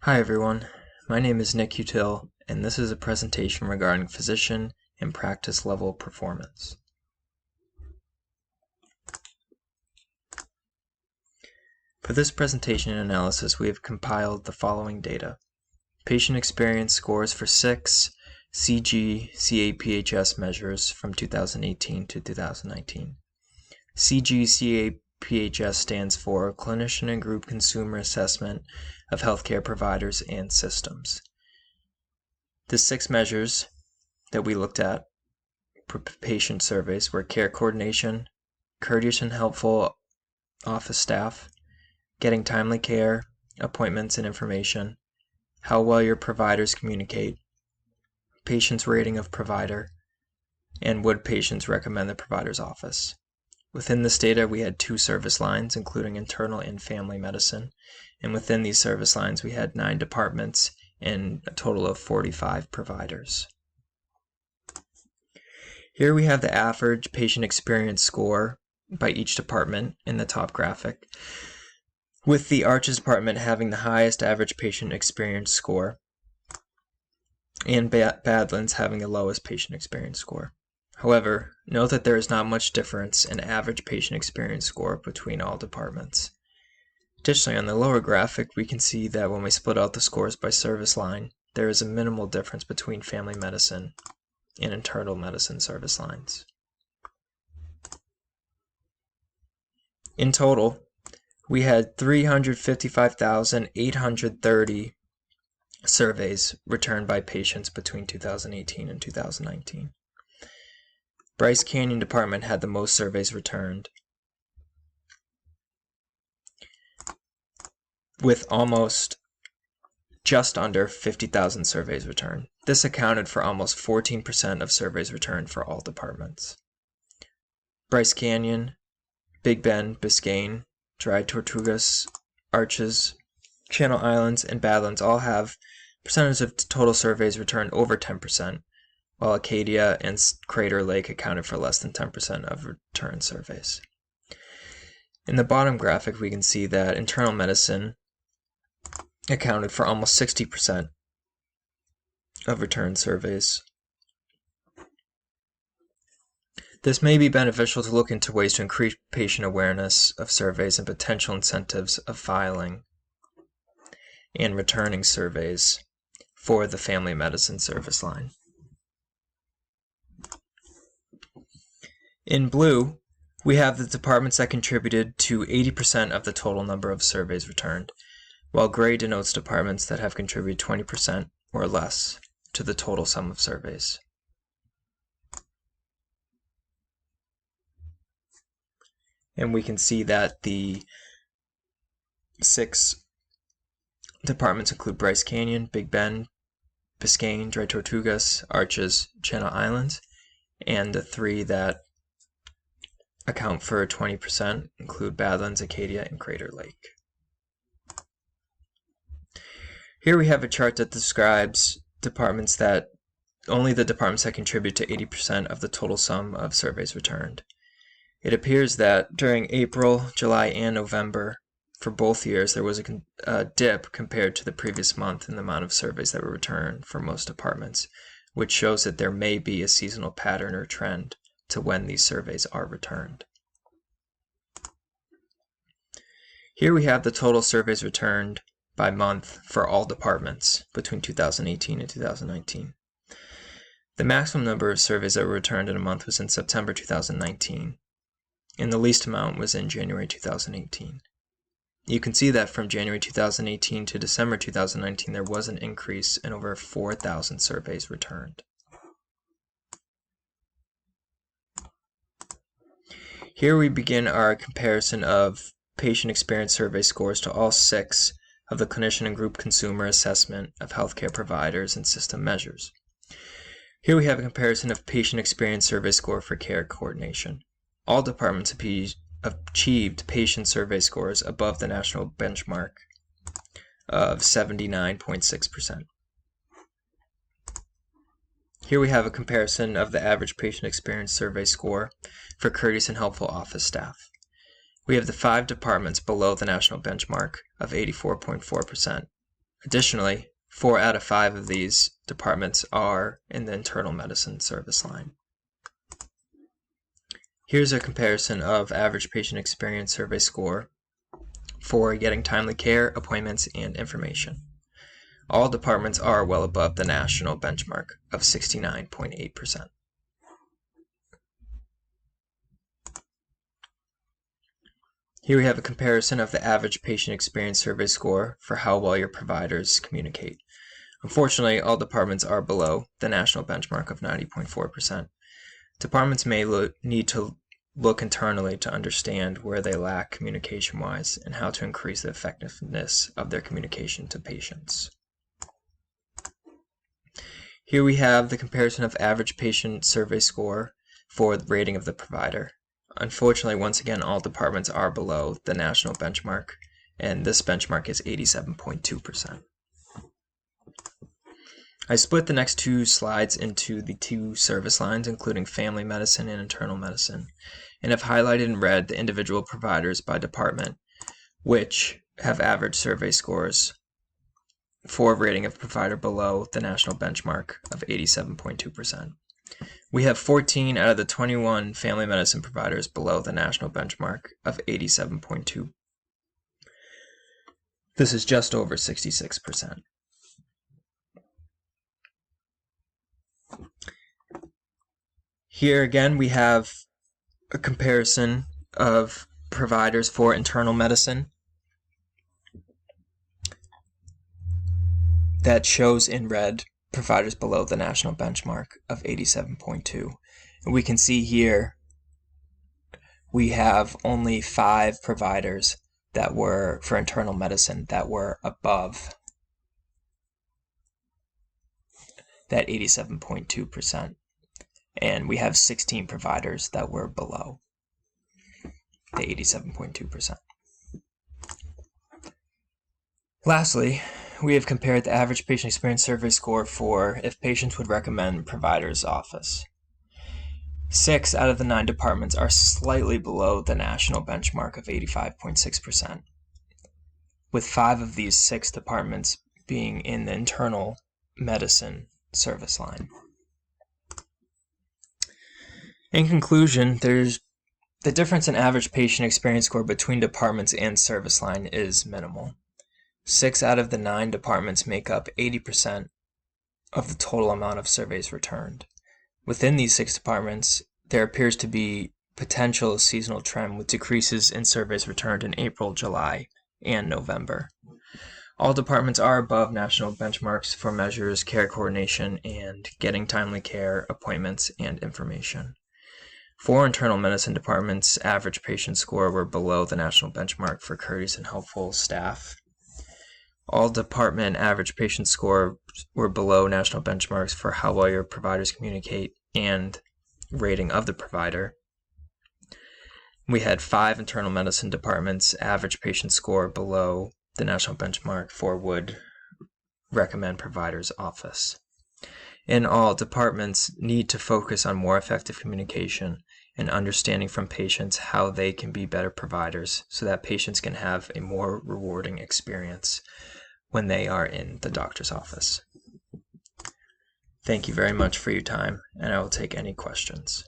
Hi everyone, my name is Nick Util, and this is a presentation regarding physician and practice level performance. For this presentation and analysis, we have compiled the following data. Patient experience scores for 6 CG-CAPHS measures from 2018 to 2019. CG-CAPHS stands for Clinician and Group Consumer Assessment of Healthcare Providers and Systems. The 6 measures that we looked at for patient surveys were care coordination, courteous and helpful office staff, getting timely care, appointments and information, how well your providers communicate, patient's rating of provider, and would patients recommend the provider's office. Within this data, we had 2 service lines, including internal and family medicine, and within these service lines, we had 9 departments and a total of 45 providers. Here we have the average patient experience score by each department in the top graphic, with the Arches department having the highest average patient experience score and Badlands having the lowest patient experience score. However, note that there is not much difference in average patient experience score between all departments. Additionally, on the lower graphic, we can see that when we split out the scores by service line, there is a minimal difference between family medicine and internal medicine service lines. In total, we had 355,830 surveys returned by patients between 2018 and 2019. Bryce Canyon Department had the most surveys returned, with just under 50,000 surveys returned. This accounted for almost 14% of surveys returned for all departments. Bryce Canyon, Big Bend, Biscayne, Dry Tortugas, Arches, Channel Islands, and Badlands all have percentage of total surveys returned over 10%, while Acadia and Crater Lake accounted for less than 10% of returned surveys. In the bottom graphic, we can see that internal medicine accounted for almost 60% of returned surveys. This may be beneficial to look into ways to increase patient awareness of surveys and potential incentives of filing and returning surveys for the family medicine service line. In blue, we have the departments that contributed to 80% of the total number of surveys returned, while gray denotes departments that have contributed 20% or less to the total sum of surveys. And we can see that the 6 departments include Bryce Canyon, Big Bend, Biscayne, Dry Tortugas, Arches, Channel Islands, and the 3 that account for 20% include Badlands, Acadia, and Crater Lake. Here we have a chart that describes only the departments that contribute to 80% of the total sum of surveys returned. It appears that during April, July, and November, for both years, there was a dip compared to the previous month in the amount of surveys that were returned for most departments, which shows that there may be a seasonal pattern or trend to when these surveys are returned. Here we have the total surveys returned by month for all departments between 2018 and 2019. The maximum number of surveys that were returned in a month was in September 2019, and the least amount was in January 2018. You can see that from January 2018 to December 2019, there was an increase in over 4,000 surveys returned. Here we begin our comparison of patient experience survey scores to all 6 of the Clinician and Group Consumer Assessment of Healthcare Providers and System measures. Here we have a comparison of patient experience survey score for care coordination. All departments achieved patient survey scores above the national benchmark of 79.6%. Here we have a comparison of the average patient experience survey score for courteous and helpful office staff. We have the 5 departments below the national benchmark of 84.4%, Additionally, 4 out of 5 of these departments are in the internal medicine service line. Here's a comparison of average patient experience survey score for getting timely care, appointments, and information. All departments are well above the national benchmark of 69.8%. Here we have a comparison of the average patient experience survey score for how well your providers communicate. Unfortunately, all departments are below the national benchmark of 90.4%. Departments may need to look internally to understand where they lack communication-wise and how to increase the effectiveness of their communication to patients. Here we have the comparison of average patient survey score for the rating of the provider. Unfortunately, once again, all departments are below the national benchmark, and this benchmark is 87.2%. I split the next 2 slides into the 2 service lines, including family medicine and internal medicine, and have highlighted in red the individual providers by department, which have average survey scores for rating of provider below the national benchmark of 87.2%. We have 14 out of the 21 family medicine providers below the national benchmark of 87.2. This is just over 66%. Here again we have a comparison of providers for internal medicine that shows in red providers below the national benchmark of 87.2. And we can see here we have only 5 providers that were for internal medicine that were above that 87.2%. And we have 16 providers that were below the 87.2%. Lastly, we have compared the average patient experience survey score for if patients would recommend provider's office. 6 out of the 9 departments are slightly below the national benchmark of 85.6%, with 5 of these 6 departments being in the internal medicine service line. In conclusion, the difference in average patient experience score between departments and service line is minimal. 6 out of the 9 departments make up 80% of the total amount of surveys returned. Within these 6 departments, there appears to be potential seasonal trend with decreases in surveys returned in April, July, and November. All departments are above national benchmarks for measures, care coordination, and getting timely care, appointments, and information. 4 internal medicine departments' average patient score were below the national benchmark for courteous and helpful staff. All department average patient score were below national benchmarks for how well your providers communicate and rating of the provider. We had 5 internal medicine departments' average patient score below the national benchmark for would recommend provider's office. In all, departments need to focus on more effective communication and understanding from patients how they can be better providers so that patients can have a more rewarding experience when they are in the doctor's office. Thank you very much for your time, and I will take any questions.